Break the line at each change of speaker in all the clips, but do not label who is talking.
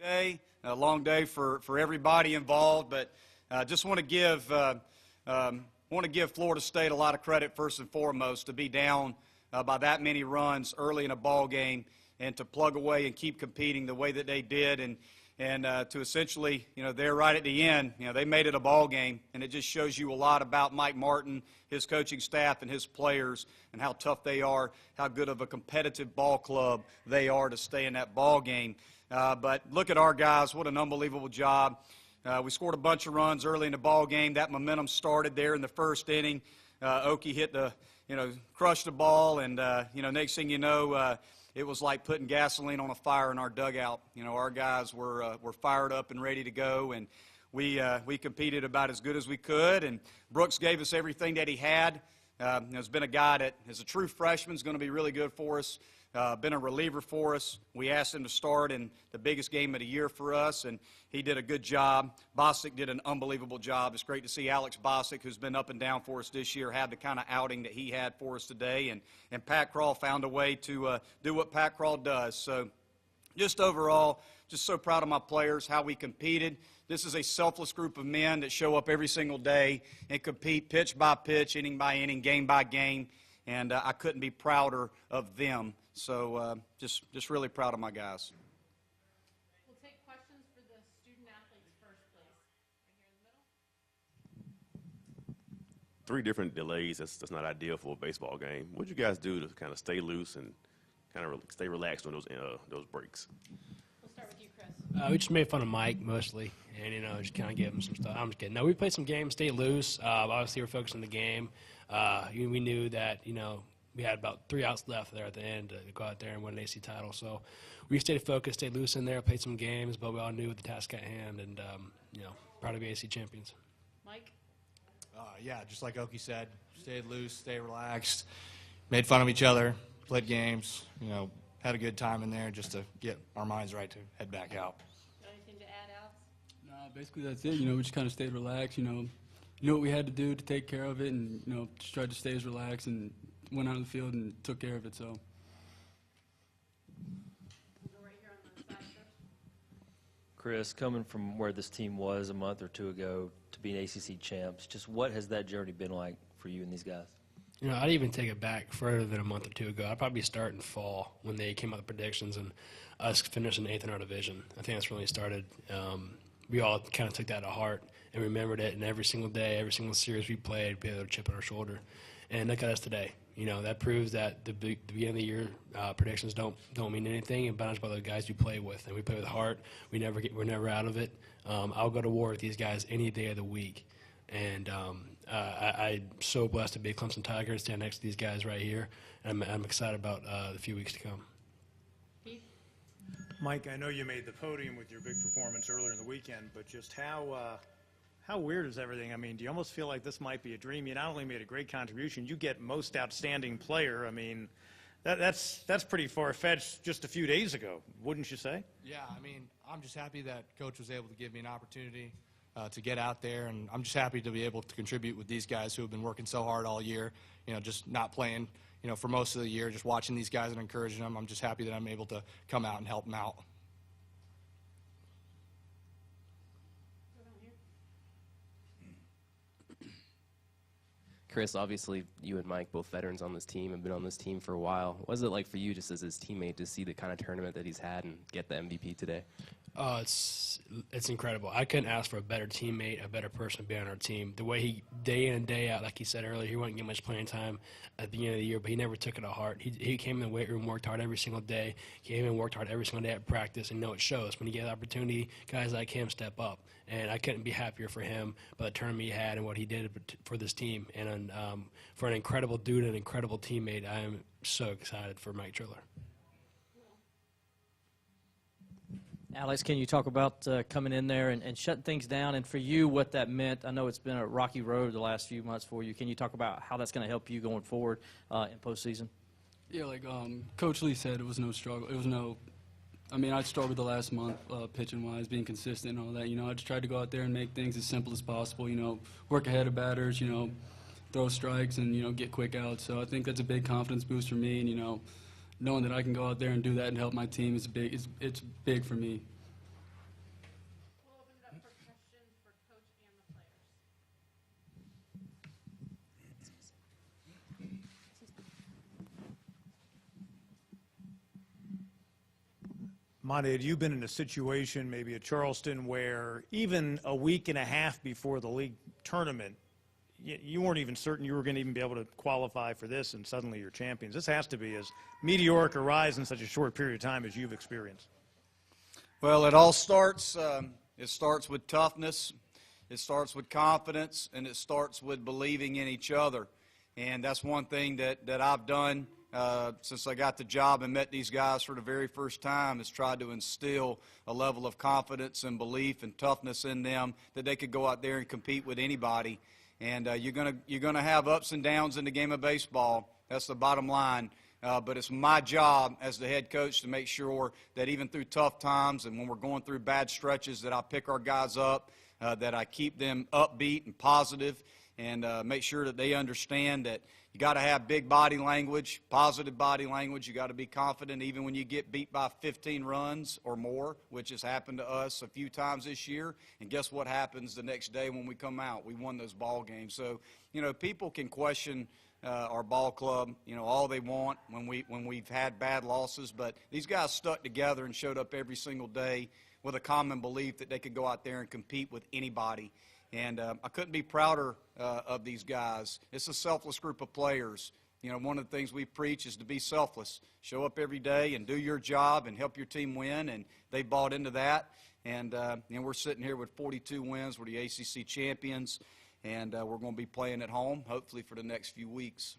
day, a long day for everybody involved, but just want to give Florida State a lot of credit first and foremost to be down by that many runs early in a ball game and to plug away and keep competing the way that they did, and to essentially, they're right at the end, they made it a ball game, and it just shows you a lot about Mike Martin, his coaching staff, and his players, and how tough they are, how good of a competitive ball club they are to stay in that ball game. But look at our guys, what an unbelievable job. We scored a bunch of runs early in the ball game. That momentum started there in the first inning. Okie hit crushed the ball, and, next thing you know, it was like putting gasoline on a fire in our dugout. Our guys were fired up and ready to go, and we competed about as good as we could. And Brooks gave us everything that he had. Has been a guy that, as a true freshman, is going to be really good for us. Been a reliever for us. We asked him to start in the biggest game of the year for us, and he did a good job. Bostic did an unbelievable job. It's great to see Alex Bostic, who's been up and down for us this year, have the kind of outing that he had for us today. And Pat Krall found a way to do what Pat Krall does. So just overall, just so proud of my players, how we competed. This is a selfless group of men that show up every single day and compete pitch by pitch, inning by inning, game by game. And I couldn't be prouder of them. So just really proud of my guys.
We'll take questions for the student athletes first, please. Right here in the middle.
3 different delays, that's not ideal for a baseball game. What did you guys do to kind of stay loose and kind of stay relaxed on those breaks?
We'll start with you, Chris.
We just made fun of Mike mostly, and just kind of gave him some stuff. I'm just kidding. No, we played some games, stayed loose. Obviously, we're focused on the game. We knew that we had about 3 outs left there at the end to go out there and win an AC title. So we stayed focused, stayed loose in there, played some games, but we all knew the task at hand, and proud to be AC champions.
Mike.
Yeah, just like Okie said, stayed loose, stayed relaxed, made fun of each other, played games, had a good time in there just to get our minds right to head back out.
Got anything to add, Alex?
No, basically that's it. We just kind of stayed relaxed. Knew what we had to do to take care of it, and just tried to stay as relaxed and went out of the field and took care of it. So.
We'll go right here on the side first.
Chris, coming from where this team was a month or 2 ago to being ACC champs, just what has that journey been like for you and these guys?
I'd even take it back further than a month or 2 ago. I'd probably start in fall when they came out with predictions and us finishing 8th in our division. I think that's when we started. We all kind of took that to heart and remembered it, and every single day, every single series we played, we had a chip on our shoulder. And look at us today. That proves that the beginning of the year predictions don't mean anything, and it's about the guys you play with. And we play with heart. We're never out of it. I'll go to war with these guys any day of the week. And I'm so blessed to be a Clemson Tiger, stand next to these guys right here. And I'm excited about the few weeks to come.
Keith?
Mike, I know you made the podium with your big performance earlier in the weekend, but just how weird is everything? I mean, do you almost feel like this might be a dream? You not only made a great contribution, you get most outstanding player. I mean, that's pretty far-fetched just a few days ago, wouldn't you say?
Yeah, I'm just happy that Coach was able to give me an opportunity to get out there, and I'm just happy to be able to contribute with these guys who have been working so hard all year, just not playing, for most of the year, just watching these guys and encouraging them. I'm just happy that I'm able to come out and help them out.
Chris, obviously you and Mike, both veterans on this team, have been on this team for a while. What was it like for you just as his teammate to see the kind of tournament that he's had and get the MVP today?
It's incredible. I couldn't ask for a better teammate, a better person to be on our team. The way he, day in and day out, like he said earlier, he wouldn't get much playing time at the beginning of the year, but he never took it to heart. He came in the weight room, worked hard every single day. He came in and worked hard every single day at practice, and it shows. When you get the opportunity, guys like him step up. And I couldn't be happier for him about the tournament he had and what he did for this team. And for an incredible dude and an incredible teammate, I am so excited for Mike Triller.
Alex, can you talk about coming in there and shutting things down, and for you, what that meant? I know it's been a rocky road the last few months for you. Can you talk about how that's going to help you going forward in postseason?
Yeah, like Coach Lee said, it was no struggle. It was no I struggled the last month pitching-wise, being consistent and all that. I just tried to go out there and make things as simple as possible, work ahead of batters, throw strikes and, get quick outs. So I think that's a big confidence boost for me. And, knowing that I can go out there and do that and help my team is big. It's big for me.
Monte, had you been in a situation, maybe at Charleston, where even a week and a half before the league tournament, you weren't even certain you were going to even be able to qualify for this, and suddenly you're champions? This has to be as meteoric a rise in such a short period of time as you've experienced.
Well, it all starts, it starts with toughness, it starts with confidence, and it starts with believing in each other. And that's one thing that I've done since I got the job and met these guys for the very first time, is tried to instill a level of confidence and belief and toughness in them that they could go out there and compete with anybody. And you're gonna have ups and downs in the game of baseball. That's the bottom line. But it's my job as the head coach to make sure that even through tough times and when we're going through bad stretches, that I pick our guys up, that I keep them upbeat and positive, and make sure that they understand that you got to have big body language, positive body language. You got to be confident even when you get beat by 15 runs or more, which has happened to us a few times this year. And guess what happens the next day when we come out? We won those ball games. So, people can question our ball club, all they want when we've had bad losses. But these guys stuck together and showed up every single day with a common belief that they could go out there and compete with anybody. And I couldn't be prouder of these guys. It's a selfless group of players. One of the things we preach is to be selfless. Show up every day and do your job and help your team win, and they bought into that. And we're sitting here with 42 wins. We're the ACC champions, and we're going to be playing at home, hopefully, for the next few weeks.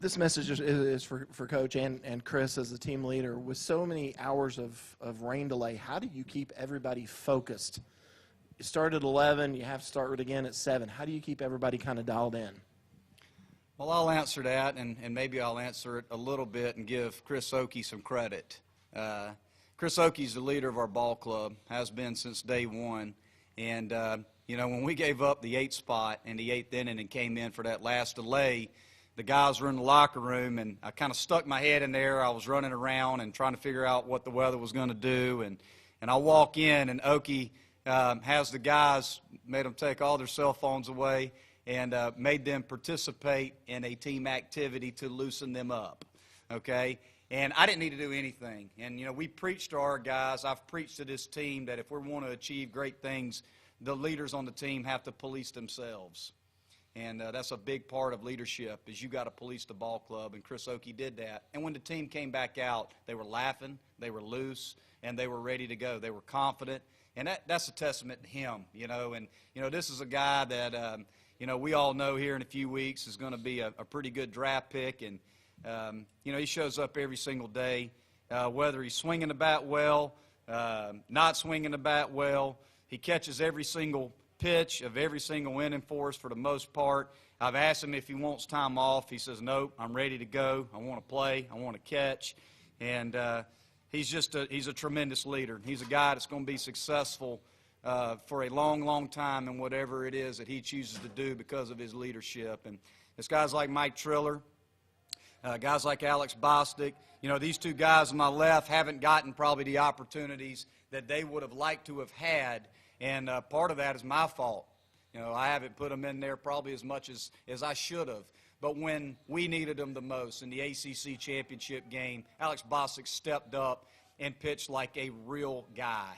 This message is for Coach and Chris as the team leader. With so many hours of rain delay, how do you keep everybody focused? You start at 11, you have to start it again at 7. How do you keep everybody kind of dialed in?
Well, I'll answer that, and maybe I'll answer it a little bit and give Chris Oakey some credit. Chris Oakey's the leader of our ball club, has been since day one. And, when we gave up the 8th spot in the 8th inning and came in for that last delay, the guys were in the locker room, and I kind of stuck my head in there. I was running around and trying to figure out what the weather was going to do. And I walk in, and Oakey has the guys, made them take all their cell phones away, and made them participate in a team activity to loosen them up, okay? And I didn't need to do anything. And, we preached to our guys. I've preached to this team that if we want to achieve great things, the leaders on the team have to police themselves. And that's a big part of leadership, is you got to police the ball club, and Chris Oakey did that. And when the team came back out, they were laughing, they were loose, and they were ready to go. They were confident. And that's a testament to him, And, this is a guy that, we all know here in a few weeks is going to be a pretty good draft pick. And, he shows up every single day, whether he's swinging the bat well, not swinging the bat well. He catches every single pitch of every single inning for us for the most part. I've asked him if he wants time off. He says, nope, I'm ready to go. I want to play. I want to catch. And he's a tremendous leader. He's a guy that's going to be successful for a long, long time in whatever it is that he chooses to do because of his leadership. And it's guys like Mike Triller, guys like Alex Bostic. These two guys on my left haven't gotten probably the opportunities that they would have liked to have had, and part of that is my fault. I haven't put them in there probably as much as I should have. But when we needed them the most in the ACC championship game, Alex Bostic stepped up and pitched like a real guy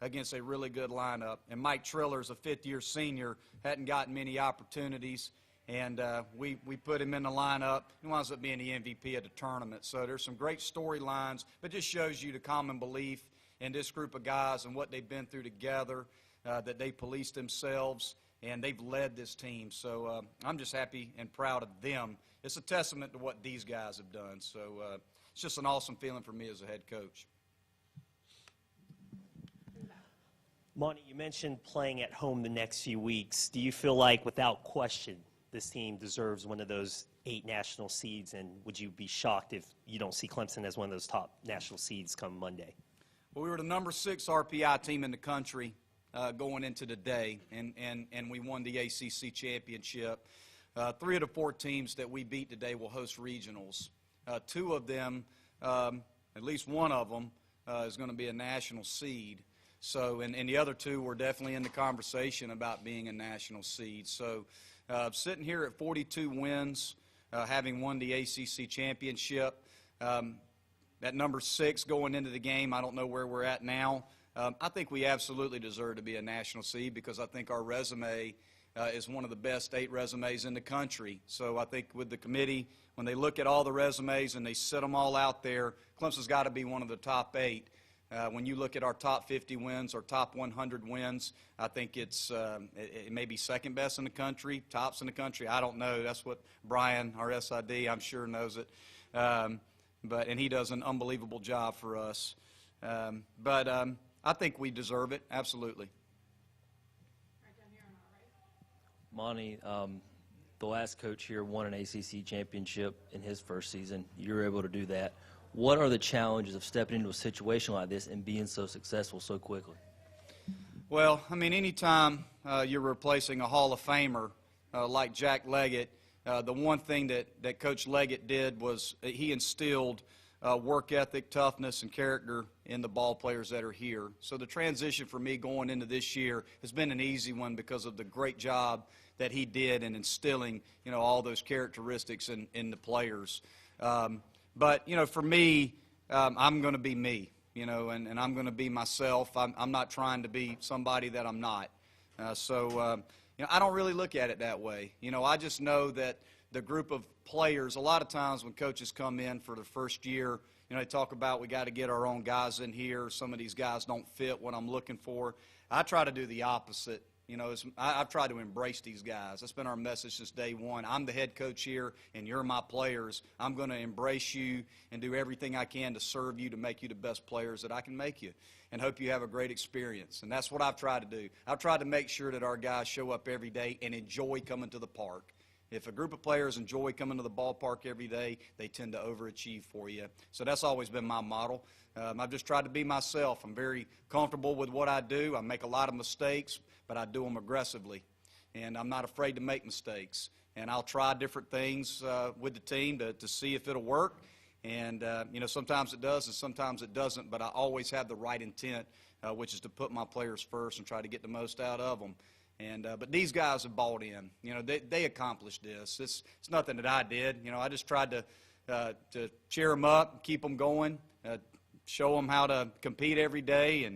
against a really good lineup. And Mike Triller's a fifth-year senior, hadn't gotten many opportunities, and we put him in the lineup. He winds up being the MVP of the tournament. So there's some great storylines, but just shows you the common belief in this group of guys and what they've been through together, that they police themselves, and they've led this team. So I'm just happy and proud of them. It's a testament to what these guys have done. So it's just an awesome feeling for me as a head coach.
Monte, you mentioned playing at home the next few weeks. Do you feel like, without question, this team deserves one of those 8 national seeds, and would you be shocked if you don't see Clemson as one of those top national seeds come Monday?
Well, we were the number 6 RPI team in the country going into the day, and we won the ACC championship. 3 of the 4 teams that we beat today will host regionals. 2 of them, at least one of them, is going to be a national seed. So, and the other 2 were definitely in the conversation about being a national seed. So, sitting here at 42 wins, having won the ACC championship, that number 6 going into the game. I don't know where we're at now. I think we absolutely deserve to be a national seed because I think our resume is one of the best 8 resumes in the country. So I think with the committee, when they look at all the resumes and they set them all out there, Clemson's got to be one of the top 8. When you look at our top 50 wins or top 100 wins, I think it may be second best in the country, tops in the country. I don't know. That's what Brian, our SID, I'm sure knows it. And he does an unbelievable job for us. I think we deserve it, absolutely.
Monte, the last coach here won an ACC championship in his first season. You were able to do that. What are the challenges of stepping into a situation like this and being so successful so quickly?
Well, I mean, anytime you're replacing a Hall of Famer like Jack Leggett, the one thing that Coach Leggett did was he instilled work ethic, toughness, and character in the ball players that are here. So the transition for me going into this year has been an easy one because of the great job that he did in instilling, all those characteristics in the players. But, for me, I'm going to be me, and I'm going to be myself. I'm not trying to be somebody that I'm not. I don't really look at it that way. I just know that the group of players, a lot of times when coaches come in for the first year, they talk about we got to get our own guys in here. Some of these guys don't fit what I'm looking for. I try to do the opposite. I've tried to embrace these guys. That's been our message since day one. I'm the head coach here, and you're my players. I'm going to embrace you and do everything I can to serve you, to make you the best players that I can make you, and hope you have a great experience. And that's what I've tried to do. I've tried to make sure that our guys show up every day and enjoy coming to the park. If a group of players enjoy coming to the ballpark every day, they tend to overachieve for you. So that's always been my model. I've just tried to be myself. I'm very comfortable with what I do. I make a lot of mistakes, but I do them aggressively. And I'm not afraid to make mistakes. And I'll try different things with the team to see if it'll work. And, sometimes it does and sometimes it doesn't, but I always have the right intent, which is to put my players first and try to get the most out of them. But these guys have bought in. They accomplished this. It's nothing that I did. I just tried to cheer them up, keep them going, show them how to compete every day,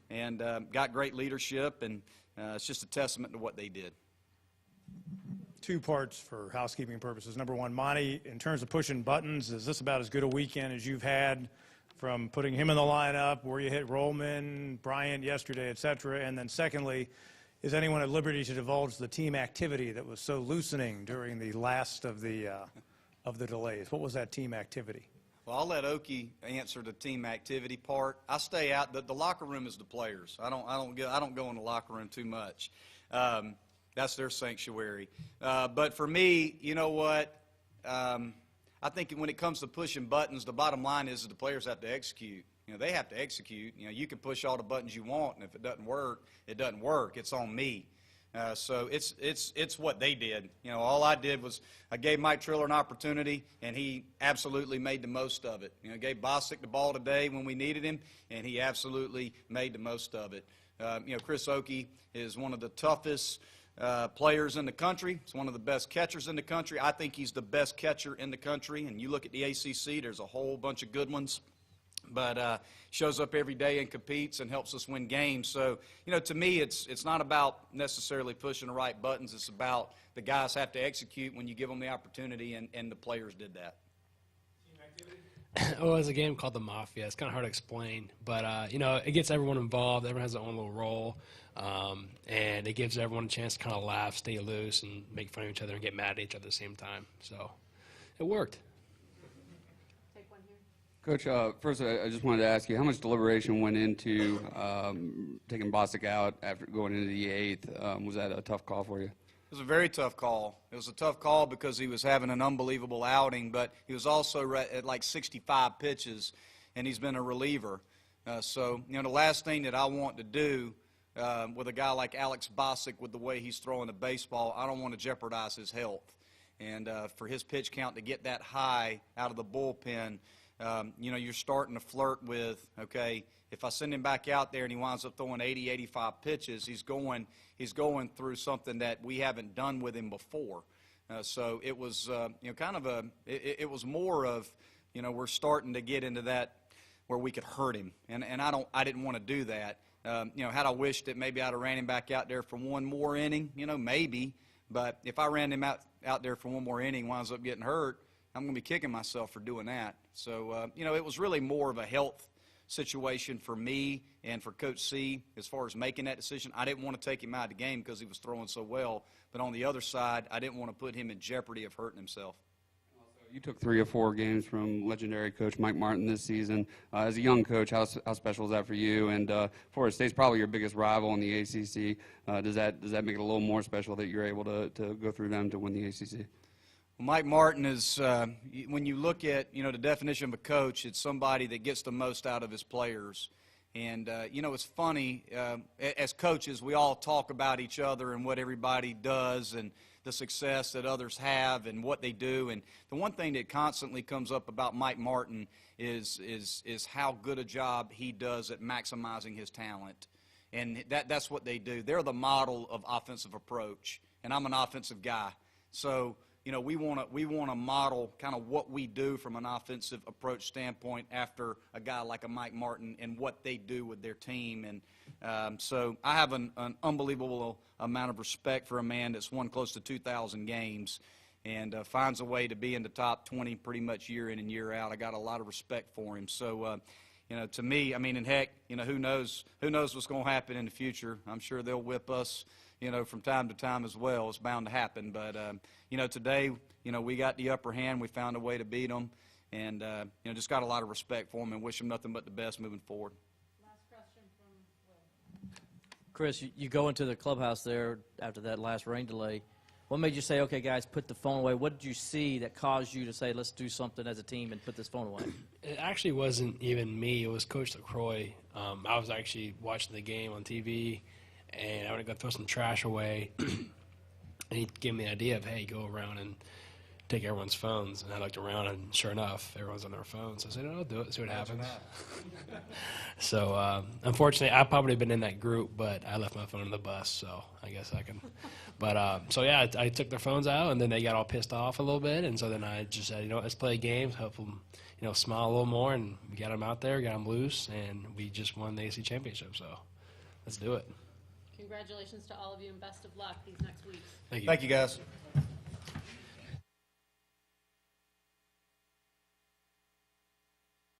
and got great leadership. And it's just a testament to what they did.
2 parts for housekeeping purposes. Number one, Monte, in terms of pushing buttons, is this about as good a weekend as you've had from putting him in the lineup, where you hit Rollman, Bryant yesterday, et cetera? And then secondly, is anyone at liberty to divulge the team activity that was so loosening during the last of the delays? What was that team activity?
Well, I'll let Okie answer the team activity part. I stay out. The locker room is the players. I don't go in the locker room too much. That's their sanctuary. But for me, you know what? I think when it comes to pushing buttons, the bottom line is the players have to execute. They have to execute. You can push all the buttons you want, and if it doesn't work, it doesn't work. It's on me. So it's what they did. All I did was I gave Mike Triller an opportunity, and he absolutely made the most of it. Gave Bostic the ball today when we needed him, and he absolutely made the most of it. Chris Okie is one of the toughest players in the country. He's one of the best catchers in the country. I think he's the best catcher in the country. And you look at the ACC, there's a whole bunch of good ones. But shows up every day and competes and helps us win games. So, to me, it's not about necessarily pushing the right buttons. It's about the guys have to execute when you give them the opportunity, and the players did that.
Well, it's a game called the Mafia. It's kind of hard to explain, but it gets everyone involved. Everyone has their own little role, and it gives everyone a chance to kind of laugh, stay loose, and make fun of each other and get mad at each other at the same time. So, it worked.
Coach, first I just wanted to ask you, how much deliberation went into taking Bostic out after going into the 8th? Was that a tough call for you?
It was a very tough call. It was a tough call because he was having an unbelievable outing, but he was also at like 65 pitches, and he's been a reliever. So, the last thing that I want to do with a guy like Alex Bostic, with the way he's throwing the baseball, I don't want to jeopardize his health. And for his pitch count to get that high out of the bullpen, you're starting to flirt with, okay, if I send him back out there and he winds up throwing 80, 85 pitches, he's going through something that we haven't done with him before. So it was, it was more of we're starting to get into that where we could hurt him, and I didn't want to do that. Had I wished that maybe I'd have ran him back out there for one more inning, maybe. But if I ran him out there for one more inning, winds up getting hurt, I'm going to be kicking myself for doing that. So, it was really more of a health situation for me and for Coach C as far as making that decision. I didn't want to take him out of the game because he was throwing so well. But on the other side, I didn't want to put him in jeopardy of hurting himself.
You took 3 or 4 games from legendary coach Mike Martin this season. As a young coach, how special is that for you? And Florida State's probably your biggest rival in the ACC. Does that make it a little more special that you're able to go through them to win the ACC?
Well, Mike Martin is, when you look at, the definition of a coach, it's somebody that gets the most out of his players. And, it's funny, as coaches, we all talk about each other and what everybody does and the success that others have and what they do. And the one thing that constantly comes up about Mike Martin is how good a job he does at maximizing his talent. And that's what they do. They're the model of offensive approach. And I'm an offensive guy. So, we want to model kind of what we do from an offensive approach standpoint after a guy like a Mike Martin and what they do with their team. And so I have an unbelievable amount of respect for a man that's won close to 2,000 games and finds a way to be in the top 20 pretty much year in and year out. I got a lot of respect for him. So, to me, and heck, who knows what's going to happen in the future. I'm sure they'll whip us, from time to time as well. It's bound to happen. But, today, we got the upper hand. We found a way to beat them. And, just got a lot of respect for them and wish them nothing but the best moving forward.
Last question from Will.
Chris, you go into the clubhouse there after that last rain delay. What made you say, okay, guys, put the phone away? What did you see that caused you to say, let's do something as a team and put this phone away?
It actually wasn't even me. It was Coach LaCroix. I was actually watching the game on TV, and I went to go throw some trash away. And he gave me the idea of, hey, go around and take everyone's phones. And I looked around, and sure enough, everyone's on their phones. So I said, I'll do it, see what happens. So, unfortunately, I've probably been in that group, but I left my phone on the bus, so I guess I can. But, so, yeah, I took their phones out, and then they got all pissed off a little bit. And so then I just said, let's play games, hope them, smile a little more. And we got them out there, got them loose, and we just won the AC championship. So let's do it.
Congratulations to all of you and best of luck these next weeks.
Thank you, guys.